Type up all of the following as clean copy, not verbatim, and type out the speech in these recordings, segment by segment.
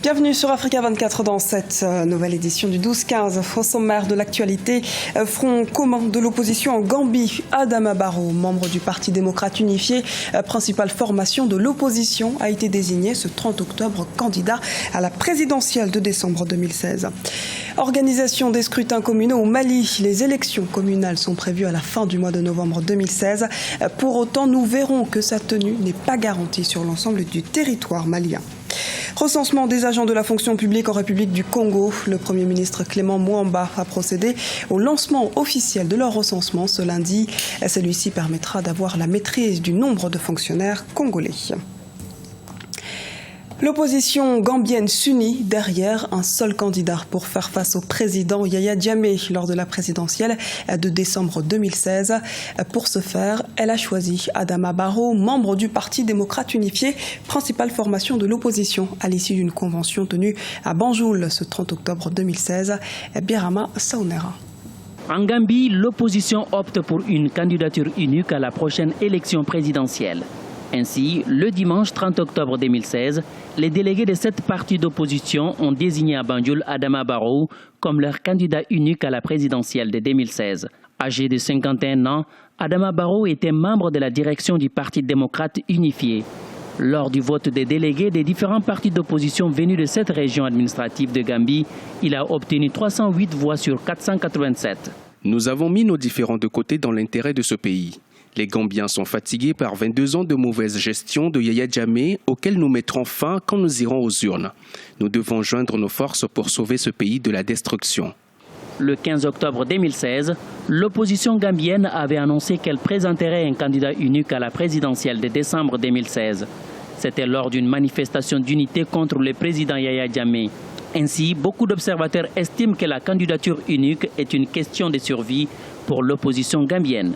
Bienvenue sur Africa 24 dans cette nouvelle édition du 12-15. Au sommaire de l'actualité, front commun de l'opposition en Gambie. Adama Barrow, membre du Parti démocrate unifié, principale formation de l'opposition, a été désigné ce 30 octobre candidat à la présidentielle de décembre 2016. Organisation des scrutins communaux au Mali. Les élections communales sont prévues à la fin du mois de novembre 2016. Pour autant, nous verrons que sa tenue n'est pas garantie sur l'ensemble du territoire malien. Recensement des agents de la fonction publique en République du Congo. Le Premier ministre Clément Mwamba a procédé au lancement officiel de leur recensement ce lundi. Celui-ci permettra d'avoir la maîtrise du nombre de fonctionnaires congolais. L'opposition gambienne s'unit derrière un seul candidat pour faire face au président Yaya Jammeh lors de la présidentielle de décembre 2016. Pour ce faire, elle a choisi Adama Barrow, membre du Parti démocrate unifié, principale formation de l'opposition à l'issue d'une convention tenue à Banjul ce 30 octobre 2016. Birama Saunera. En Gambie, l'opposition opte pour une candidature unique à la prochaine élection présidentielle. Ainsi, le dimanche 30 octobre 2016, les délégués de 7 partis d'opposition ont désigné à Banjul Adama Barrow comme leur candidat unique à la présidentielle de 2016. Âgé de 51 ans, Adama Barrow était membre de la direction du Parti démocrate unifié. Lors du vote des délégués des différents partis d'opposition venus de cette région administrative de Gambie, il a obtenu 308 voix sur 487. Nous avons mis nos différends de côté dans l'intérêt de ce pays. Les Gambiens sont fatigués par 22 ans de mauvaise gestion de Yaya Jammeh auxquels nous mettrons fin quand nous irons aux urnes. Nous devons joindre nos forces pour sauver ce pays de la destruction. Le 15 octobre 2016, l'opposition gambienne avait annoncé qu'elle présenterait un candidat unique à la présidentielle de décembre 2016. C'était lors d'une manifestation d'unité contre le président Yaya Jammeh. Ainsi, beaucoup d'observateurs estiment que la candidature unique est une question de survie pour l'opposition gambienne.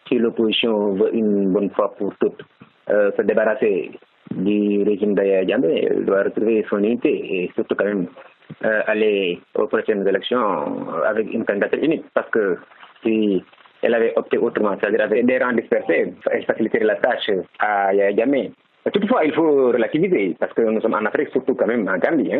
Si l'opposition veut une bonne fois pour toutes se débarrasser du régime d'Yaya Jammeh, elle doit retrouver son unité et surtout quand même aller aux prochaines élections avec une candidature unique. Parce que si elle avait opté autrement, c'est-à-dire avec des rangs dispersés, elle faciliterait la tâche à Yaya Jammeh. Toutefois, il faut relativiser, parce que nous sommes en Afrique, surtout quand même en Gambie,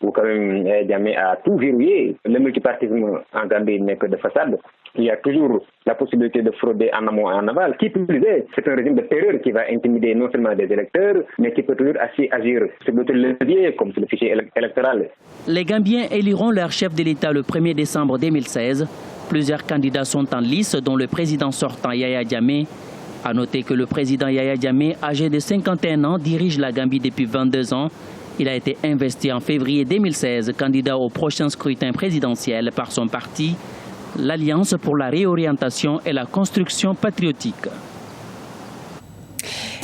où quand même Jammeh a tout verrouillé. Le multipartisme en Gambie n'est que de façade. Il y a toujours la possibilité de frauder en amont et en aval. Qui plus est, c'est un régime de terreur qui va intimider non seulement des électeurs, mais qui peut toujours agir sur d'autres leviers, comme sur le fichier électoral. Les Gambiens éliront leur chef de l'État le 1er décembre 2016. Plusieurs candidats sont en lice, dont le président sortant Yaya Jammeh. À noter que le président Yaya Jammeh, âgé de 51 ans, dirige la Gambie depuis 22 ans. Il a été investi en février 2016 candidat au prochain scrutin présidentiel par son parti, l'Alliance pour la réorientation et la construction patriotique.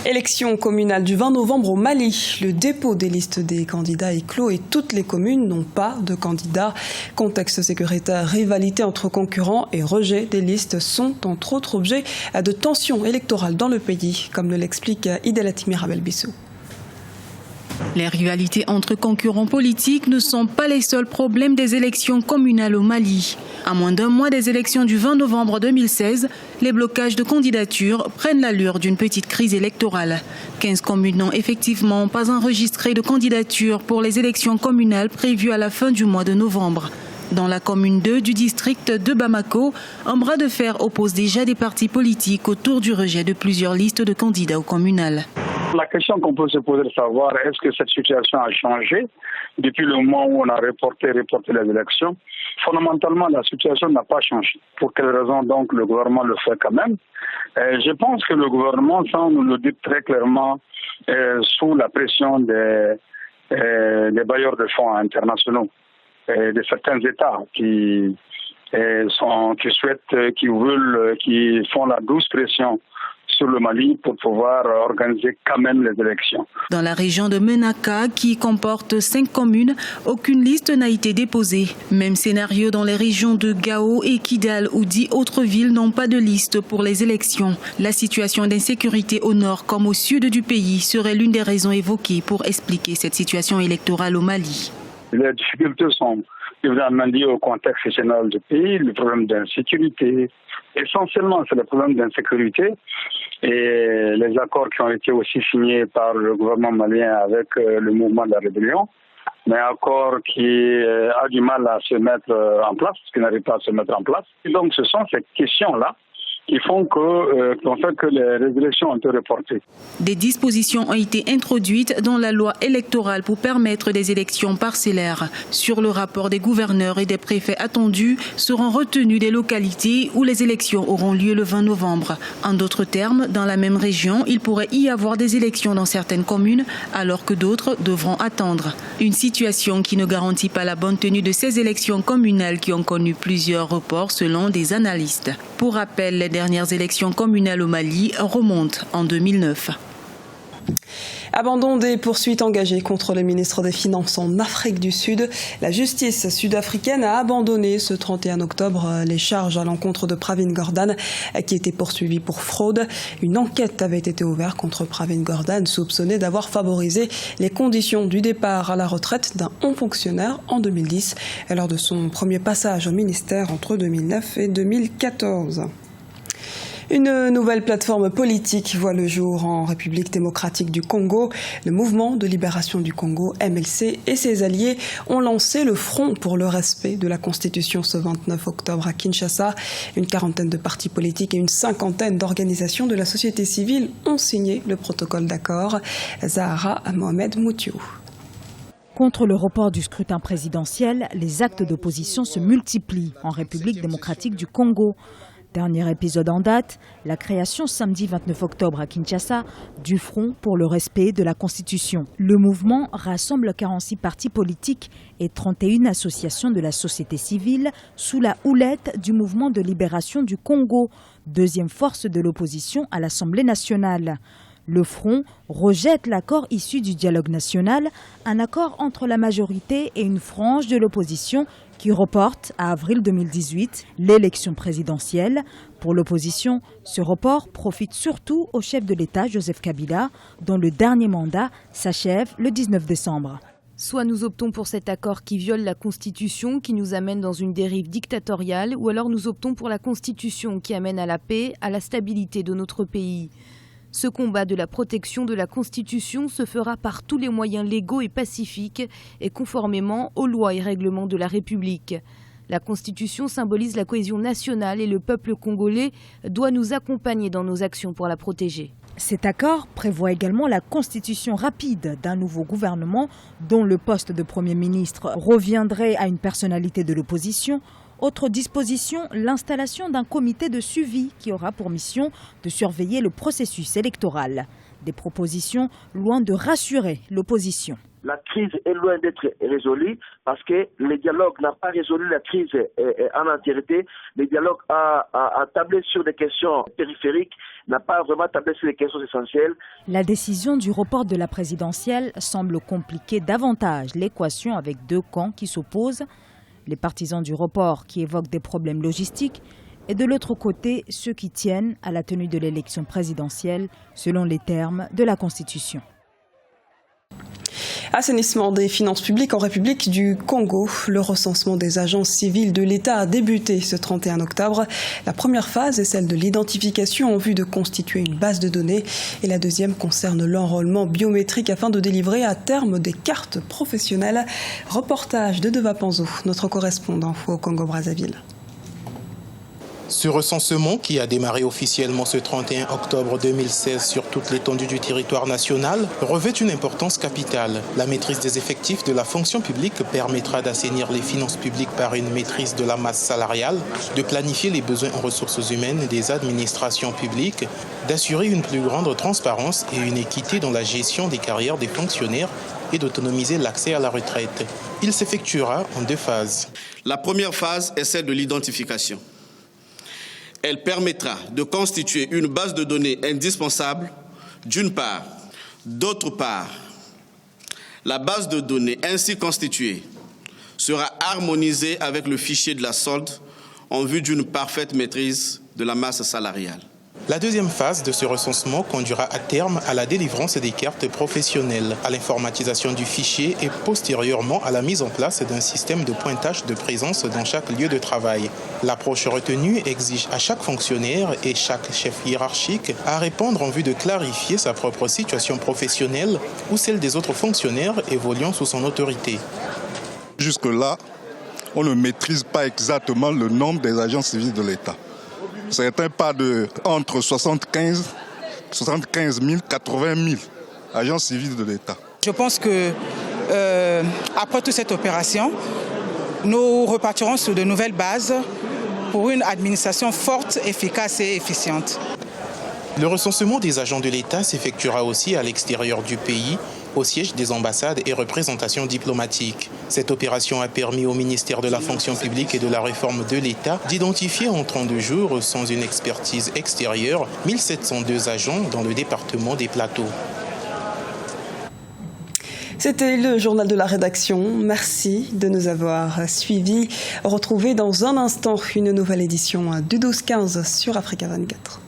Élection communale du 20 novembre au Mali. Le dépôt des listes des candidats est clos et toutes les communes n'ont pas de candidats. Contexte sécuritaire, rivalité entre concurrents et rejet des listes sont entre autres objets de tensions électorales dans le pays, comme l'explique Idelati Mirabel Bissou. Les rivalités entre concurrents politiques ne sont pas les seuls problèmes des élections communales au Mali. À moins d'un mois des élections du 20 novembre 2016, les blocages de candidatures prennent l'allure d'une petite crise électorale. 15 communes n'ont effectivement pas enregistré de candidature pour les élections communales prévues à la fin du mois de novembre. Dans la commune 2 du district de Bamako, un bras de fer oppose déjà des partis politiques autour du rejet de plusieurs listes de candidats au communal. La question qu'on peut se poser de savoir, est-ce que cette situation a changé depuis le moment où on a reporté les élections? Fondamentalement, la situation n'a pas changé. Pour quelle raison donc le gouvernement le fait quand même? Je pense que le gouvernement, ça nous le dit très clairement, sous la pression des bailleurs de fonds internationaux, de certains États qui font la douce pression sur le Mali pour pouvoir organiser quand même les élections. Dans la région de Menaka, qui comporte 5 communes, aucune liste n'a été déposée. Même scénario dans les régions de Gao et Kidal, où 10 autres villes n'ont pas de liste pour les élections. La situation d'insécurité au nord comme au sud du pays serait l'une des raisons évoquées pour expliquer cette situation électorale au Mali. Les difficultés sont évidemment liées au contexte général du pays, le problème d'insécurité. Essentiellement, c'est le problème d'insécurité et les accords qui ont été aussi signés par le gouvernement malien avec le mouvement de la rébellion. mais un corps qui a du mal à se mettre en place, qui n'arrive pas à se mettre en place. Et donc ce sont ces questions-là qui font que les élections ont été reportées. Des dispositions ont été introduites dans la loi électorale pour permettre des élections parcellaires. Sur le rapport des gouverneurs et des préfets attendus, seront retenues des localités où les élections auront lieu le 20 novembre. En d'autres termes, dans la même région, il pourrait y avoir des élections dans certaines communes, alors que d'autres devront attendre. Une situation qui ne garantit pas la bonne tenue de ces élections communales qui ont connu plusieurs reports selon des analystes. Pour rappel, les dernières élections communales au Mali remontent en 2009. Abandon des poursuites engagées contre le ministre des Finances en Afrique du Sud. La justice sud-africaine a abandonné ce 31 octobre les charges à l'encontre de Pravin Gordhan qui était poursuivi pour fraude. Une enquête avait été ouverte contre Pravin Gordhan soupçonné d'avoir favorisé les conditions du départ à la retraite d'un haut fonctionnaire en 2010 lors de son premier passage au ministère entre 2009 et 2014. Une nouvelle plateforme politique voit le jour en République démocratique du Congo. Le mouvement de libération du Congo, MLC, et ses alliés ont lancé le Front pour le respect de la Constitution ce 29 octobre à Kinshasa. Une quarantaine de partis politiques et une cinquantaine d'organisations de la société civile ont signé le protocole d'accord. Zahara Mohamed Moutiou. Contre le report du scrutin présidentiel, les actes d'opposition se multiplient en République démocratique du Congo. Dernier épisode en date, la création samedi 29 octobre à Kinshasa du Front pour le respect de la Constitution. Le mouvement rassemble 46 partis politiques et 31 associations de la société civile sous la houlette du mouvement de libération du Congo, deuxième force de l'opposition à l'Assemblée nationale. Le Front rejette l'accord issu du dialogue national, un accord entre la majorité et une frange de l'opposition qui reporte à avril 2018 l'élection présidentielle. Pour l'opposition, ce report profite surtout au chef de l'État, Joseph Kabila, dont le dernier mandat s'achève le 19 décembre. Soit nous optons pour cet accord qui viole la Constitution, qui nous amène dans une dérive dictatoriale, ou alors nous optons pour la Constitution qui amène à la paix, à la stabilité de notre pays. Ce combat de la protection de la Constitution se fera par tous les moyens légaux et pacifiques et conformément aux lois et règlements de la République. La Constitution symbolise la cohésion nationale et le peuple congolais doit nous accompagner dans nos actions pour la protéger. Cet accord prévoit également la constitution rapide d'un nouveau gouvernement dont le poste de Premier ministre reviendrait à une personnalité de l'opposition. Autre disposition, l'installation d'un comité de suivi qui aura pour mission de surveiller le processus électoral. Des propositions loin de rassurer l'opposition. La crise est loin d'être résolue parce que le dialogue n'a pas résolu la crise en entièreté. Le dialogue a tablé sur des questions périphériques, n'a pas vraiment tablé sur les questions essentielles. La décision du report de la présidentielle semble compliquer davantage l'équation avec deux camps qui s'opposent. Les partisans du report qui évoquent des problèmes logistiques et de l'autre côté ceux qui tiennent à la tenue de l'élection présidentielle selon les termes de la Constitution. Assainissement des finances publiques en République du Congo. Le recensement des agences civiles de l'État a débuté ce 31 octobre. La première phase est celle de l'identification en vue de constituer une base de données. Et la deuxième concerne l'enrôlement biométrique afin de délivrer à terme des cartes professionnelles. Reportage de Deva Panzo, notre correspondant au Congo-Brazzaville. Ce recensement, qui a démarré officiellement ce 31 octobre 2016 sur toute l'étendue du territoire national, revêt une importance capitale. La maîtrise des effectifs de la fonction publique permettra d'assainir les finances publiques par une maîtrise de la masse salariale, de planifier les besoins en ressources humaines des administrations publiques, d'assurer une plus grande transparence et une équité dans la gestion des carrières des fonctionnaires et d'autonomiser l'accès à la retraite. Il s'effectuera en deux phases. La première phase est celle de l'identification. Elle permettra de constituer une base de données indispensable, d'une part. D'autre part, la base de données ainsi constituée sera harmonisée avec le fichier de la solde en vue d'une parfaite maîtrise de la masse salariale. La deuxième phase de ce recensement conduira à terme à la délivrance des cartes professionnelles, à l'informatisation du fichier et postérieurement à la mise en place d'un système de pointage de présence dans chaque lieu de travail. L'approche retenue exige à chaque fonctionnaire et chaque chef hiérarchique à répondre en vue de clarifier sa propre situation professionnelle ou celle des autres fonctionnaires évoluant sous son autorité. Jusque-là, on ne maîtrise pas exactement le nombre des agents civils de l'État. Certains parlent entre 75 000 et 80 000 agents civils de l'État. Je pense que après toute cette opération, nous repartirons sur de nouvelles bases pour une administration forte, efficace et efficiente. Le recensement des agents de l'État s'effectuera aussi à l'extérieur du pays, au siège des ambassades et représentations diplomatiques. Cette opération a permis au ministère de la fonction publique et de la réforme de l'État d'identifier en 32 jours, sans une expertise extérieure, 1702 agents dans le département des Plateaux. C'était le journal de la rédaction. Merci de nous avoir suivis. Retrouvez dans un instant une nouvelle édition du 12-15 sur Africa 24.